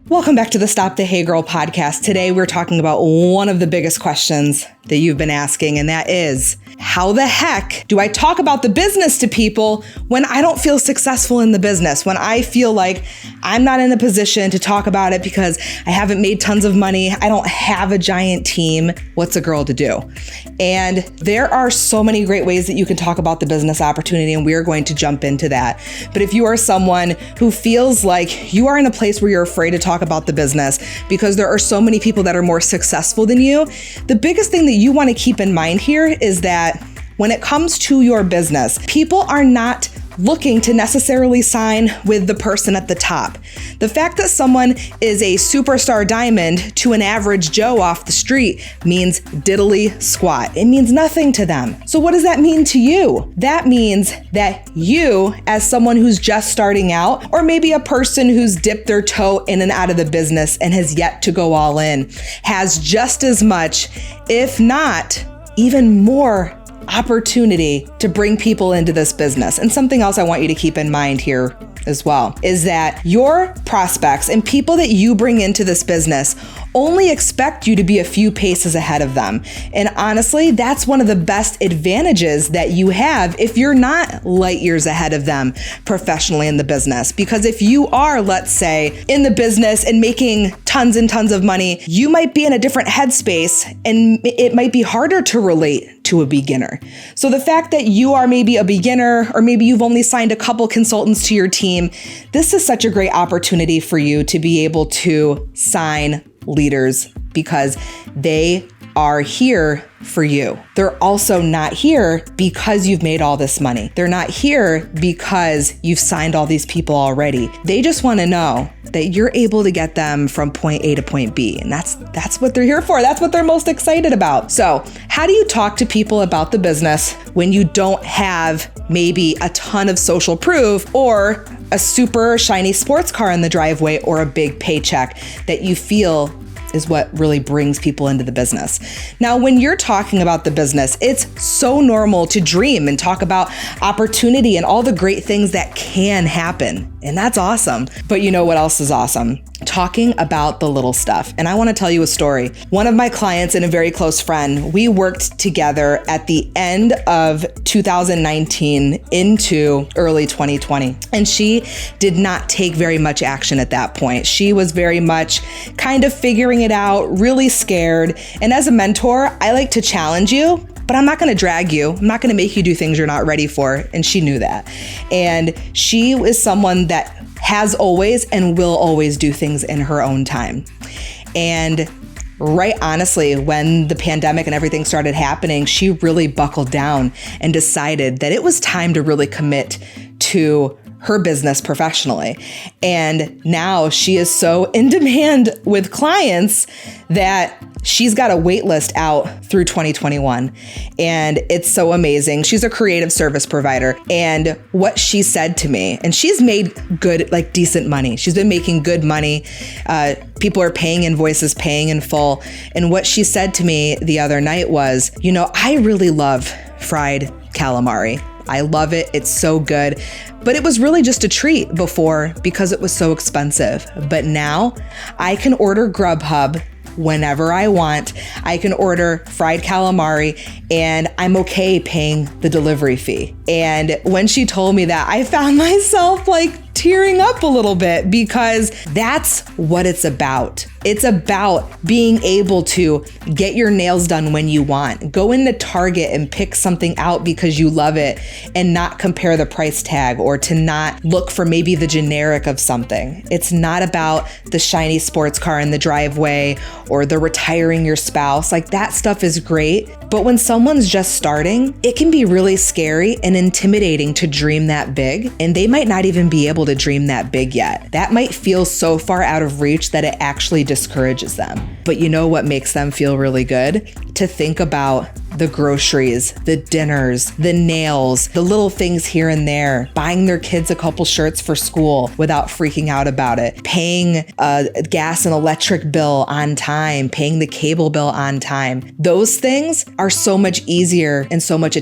Welcome back to the Stop the Hey Girl podcast. Today we're talking about one of the biggest questions that you've been asking, and that is, how the heck do I talk about the business to people when I don't feel successful in the business? When I feel like I'm not in a position to talk about it because I haven't made tons of money, I don't have a giant team. What's a girl to do? And there are so many great ways that you can talk about the business opportunity, and we are going to jump into that. But if you are someone who feels like you are in a place where you're afraid to talk about the business because there are so many people that are more successful than you, the biggest thing that you want to keep in mind here is that when it comes to your business, people are not looking to necessarily sign with the person at the top. The fact that someone is a superstar diamond to an average Joe off the street means diddly squat. It means nothing to them. So what does that mean to you? That means that you, as someone who's just starting out, or maybe a person who's dipped their toe in and out of the business and has yet to go all in, has just as much, if not even more, opportunity to bring people into this business. And something else I want you to keep in mind here as well is that your prospects and people that you bring into this business only expect you to be a few paces ahead of them. And honestly, that's one of the best advantages that you have if you're not light years ahead of them professionally in the business. Because if you are, let's say, in the business and making tons and tons of money, you might be in a different headspace and it might be harder to relate to a beginner. So the fact that you are maybe a beginner, or maybe you've only signed a couple consultants to your team, this is such a great opportunity for you to be able to sign leaders because they are here for you. They're also not here because you've made all this money. They're not here because you've signed all these people already. They just want to know that you're able to get them from point A to point B. And that's what they're here for. That's what they're most excited about. So how do you talk to people about the business when you don't have maybe a ton of social proof or a super shiny sports car in the driveway or a big paycheck that you feel is what really brings people into the business? Now, when you're talking about the business, it's so normal to dream and talk about opportunity and all the great things that can happen. And that's awesome. But you know what else is awesome? Talking about the little stuff. And I want to tell you a story. One of my clients and a very close friend, we worked together at the end of 2019 into early 2020. And she did not take very much action at that point. She was very much kind of figuring it out, really scared. And as a mentor, I like to challenge you, but I'm not going to drag you. I'm not going to make you do things you're not ready for. And she knew that. And she is someone that has always and will always do things in her own time. And right honestly, when the pandemic and everything started happening, she really buckled down and decided that it was time to really commit to her business professionally. And now she is so in demand with clients that she's got a wait list out through 2021. And it's so amazing. She's a creative service provider. And what she said to me, and she's made good, like decent money. She's been making good money. People are paying invoices, paying in full. And what she said to me the other night was, I really love fried calamari. I love it. It's so good. But it was really just a treat before because it was so expensive. But now I can order Grubhub whenever I want. I can order fried calamari and I'm okay paying the delivery fee. And when she told me that, I found myself tearing up a little bit because that's what it's about. It's about being able to get your nails done when you want. Go into Target and pick something out because you love it and not compare the price tag or to not look for maybe the generic of something. It's not about the shiny sports car in the driveway or the retiring your spouse. That stuff is great. But when someone's just starting, it can be really scary and intimidating to dream that big. And they might not even be able to dream that big yet. That might feel so far out of reach that it actually discourages them. But you know what makes them feel really good? To think about the groceries, the dinners, the nails, the little things here and there, buying their kids a couple shirts for school without freaking out about it, paying a gas and electric bill on time, paying the cable bill on time. Those things are so much easier and so much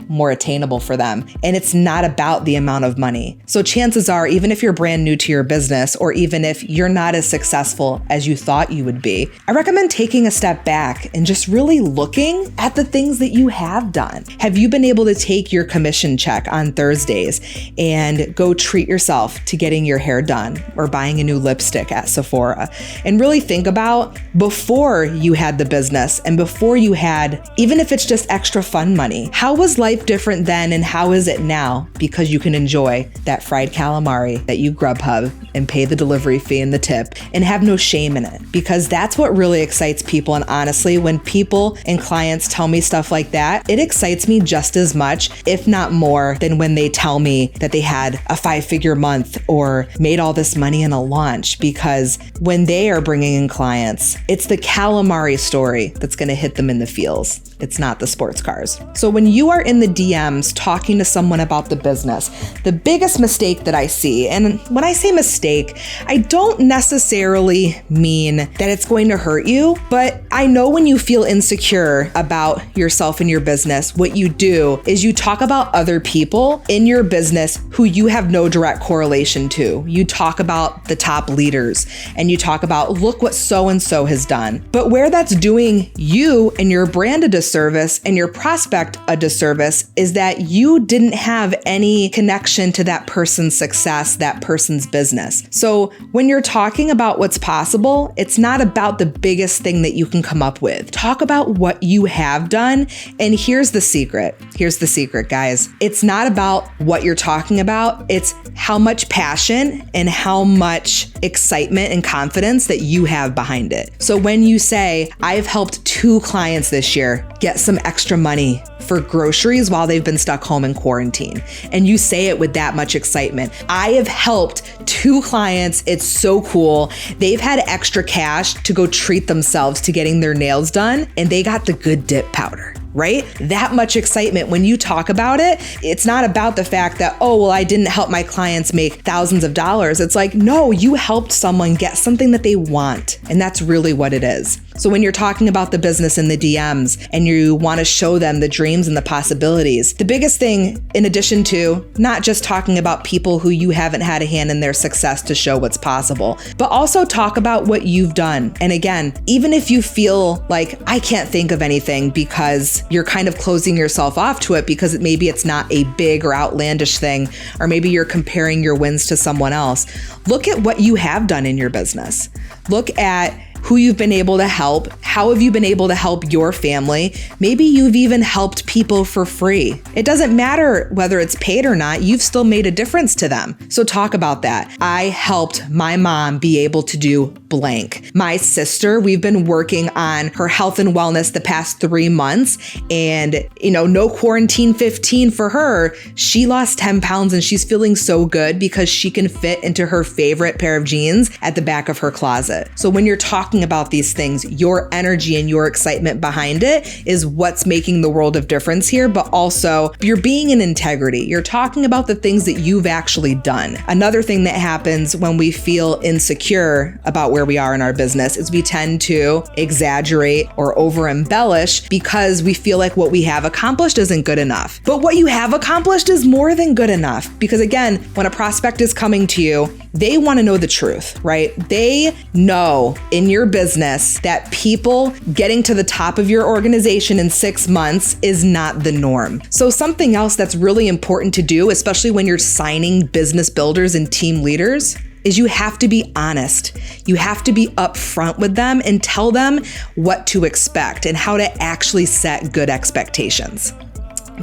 more attainable for them. And it's not about the amount of money. So chances are, even if you're brand new to your business, or even if you're not as successful as you thought you would be, I recommend taking a step back and just really looking at the things that you have done. Have you been able to take your commission check on Thursdays and go treat yourself to getting your hair done or buying a new lipstick at Sephora? And really think about before you had the business and before you had, even if it's just extra fun money, how was life different then and how is it now? Because you can enjoy that fried calamari that you Grubhub and pay the delivery fee and the tip and have no shame in it. Because that's what really excites people. And honestly, when people and clients tell me stuff like that, it excites me just as much, if not more, than when they tell me that they had a 5-figure month or made all this money in a launch. Because when they are bringing in clients, it's the calamari story that's going to hit them in the feels. It's not the sports cars. So when you are in the DMs talking to someone about the business, the biggest mistake that I see, and when I say mistake, I don't necessarily mean that it's going to hurt you, but I know when you feel insecure about yourself and your business, what you do is you talk about other people in your business who you have no direct correlation to. You talk about the top leaders and you talk about, look what so-and-so has done. But where that's doing you and your brand a disservice and your prospect a disservice is that you didn't have any connection to that person's success, that person's business. So when you're talking about what's possible, it's not about the biggest thing that you can come up with. Talk about what you have done. And here's the secret. Here's the secret, guys. It's not about what you're talking about. It's how much passion and how much excitement and confidence that you have behind it. So when you say, I've helped 2 clients this year get some extra money for groceries while they've been stuck home in quarantine, and you say it with that much excitement, I have helped 2 clients. It's so cool. They've had extra cash to go treat themselves to getting their nails done, and they got the good dip powder. Right? That much excitement. When you talk about it, it's not about the fact that, oh, well, I didn't help my clients make thousands of dollars. It's like, no, you helped someone get something that they want. And that's really what it is. So when you're talking about the business in the DMs and you want to show them the dreams and the possibilities, the biggest thing, in addition to not just talking about people who you haven't had a hand in their success to show what's possible, but also talk about what you've done. And again, even if you feel like I can't think of anything because you're kind of closing yourself off to it because maybe it's not a big or outlandish thing, or maybe you're comparing your wins to someone else, look at what you have done in your business. Look at who you've been able to help. How have you been able to help your family? Maybe you've even helped people for free. It doesn't matter whether it's paid or not, you've still made a difference to them. So talk about that. I helped my mom be able to do blank. My sister, we've been working on her health and wellness the past 3 months, and no quarantine 15 for her. She lost 10 pounds and she's feeling so good because she can fit into her favorite pair of jeans at the back of her closet. So when you're talking about these things, your energy and your excitement behind it is what's making the world of difference here, but also you're being in integrity. You're talking about the things that you've actually done. Another thing that happens when we feel insecure about where we are in our business is we tend to exaggerate or over embellish because we feel like what we have accomplished isn't good enough. But what you have accomplished is more than good enough, because again, when a prospect is coming to you, they want to know the truth, right? They know in your business that people getting to the top of your organization in 6 months is not the norm. So something else that's really important to do, especially when you're signing business builders and team leaders, is you have to be honest. You have to be upfront with them and tell them what to expect and how to actually set good expectations.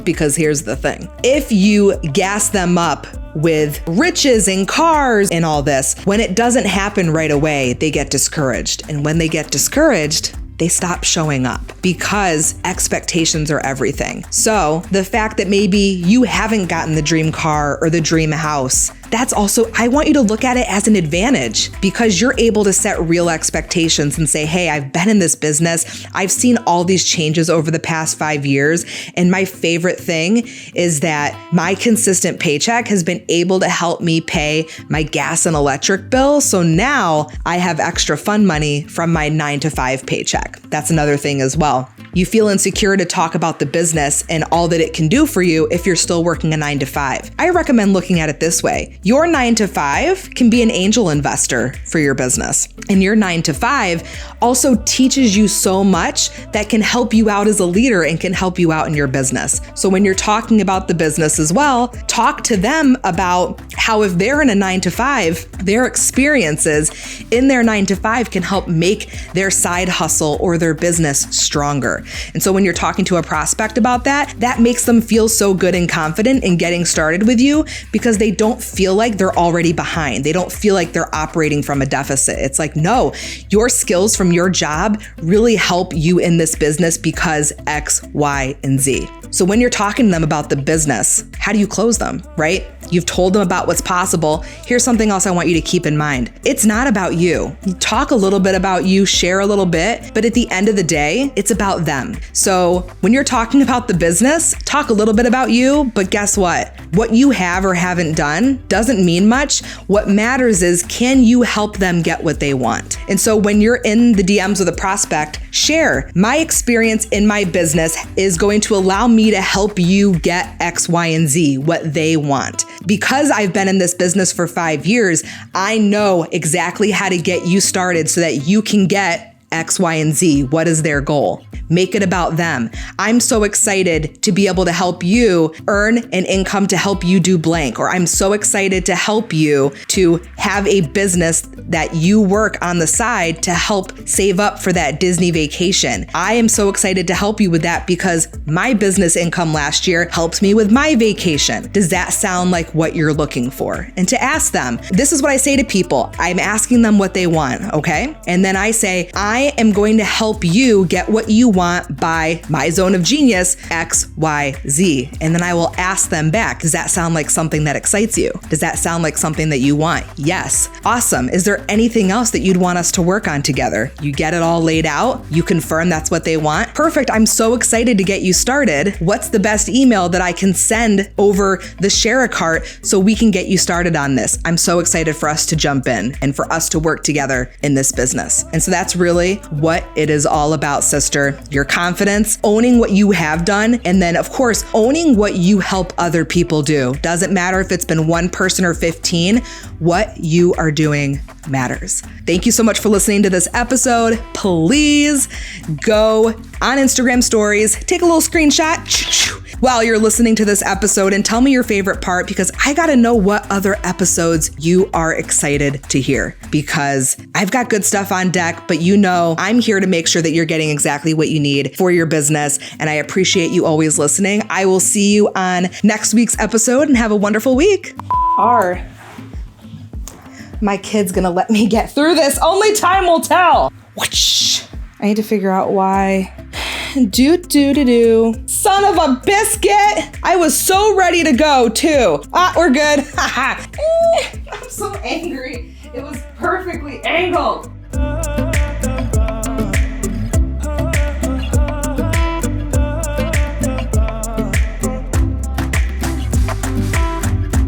Because here's the thing. If you gas them up with riches and cars and all this, when it doesn't happen right away, they get discouraged. And when they get discouraged, they stop showing up because expectations are everything. So the fact that maybe you haven't gotten the dream car or the dream house that's also, I want you to look at it as an advantage because you're able to set real expectations and say, hey, I've been in this business. I've seen all these changes over the past 5 years. And my favorite thing is that my consistent paycheck has been able to help me pay my gas and electric bill. So now I have extra fund money from my 9-to-5 paycheck. That's another thing as well. You feel insecure to talk about the business and all that it can do for you if you're still working a 9-to-5. I recommend looking at it this way. Your 9-to-5 can be an angel investor for your business. And your 9-to-5 also teaches you so much that can help you out as a leader and can help you out in your business. So when you're talking about the business as well, talk to them about how if they're in a 9-to-5, their experiences in their 9-to-5 can help make their side hustle or their business stronger. And so when you're talking to a prospect about that, that makes them feel so good and confident in getting started with you because they don't feel like they're already behind. They don't feel like they're operating from a deficit. It's like, no, your skills from your job really help you in this business because X, Y, and Z. So when you're talking to them about the business, how do you close them, right? You've told them about what's possible. Here's something else I want you to keep in mind. It's not about you. You talk a little bit about you, share a little bit, but at the end of the day, it's about them. So when you're talking about the business, talk a little bit about you, but guess what? What you have or haven't done doesn't mean much. What matters is, can you help them get what they want? And so when you're in the DMs with a prospect, share. My experience in my business is going to allow me to help you get X, Y, and Z, what they want. Because I've been in this business for 5 years, I know exactly how to get you started so that you can get X, Y, and Z. What is their goal? Make it about them. I'm so excited to be able to help you earn an income to help you do blank, or I'm so excited to help you to have a business that you work on the side to help save up for that Disney vacation. I am so excited to help you with that because my business income last year helped me with my vacation. Does that sound like what you're looking for? And to ask them, this is what I say to people. I'm asking them what they want, okay? And then I say, I am going to help you get what you want by my zone of genius, X, Y, Z. And then I will ask them back, does that sound like something that excites you? Does that sound like something that you want? Yes. Awesome. Is there anything else that you'd want us to work on together? You get it all laid out. You confirm that's what they want. Perfect. I'm so excited to get you started. What's the best email that I can send over the share a cart so we can get you started on this? I'm so excited for us to jump in and for us to work together in this business. And so that's really what it is all about, sister. Your confidence, owning what you have done, and then of course, owning what you help other people do. Doesn't matter if it's been one person or 15, what you are doing matters. Thank you so much for listening to this episode. Please go on Instagram stories, take a little screenshot while you're listening to this episode and tell me your favorite part because I gotta know what other episodes you are excited to hear because I've got good stuff on deck, but you know I'm here to make sure that you're getting exactly what you need for your business and I appreciate you always listening. I will see you on next week's episode and have a wonderful week. Are my kid's gonna let me get through this? Only time will tell. Whoosh. I need to figure out why. Son of a biscuit! I was so ready to go too. We're good. I'm so angry. It was perfectly angled.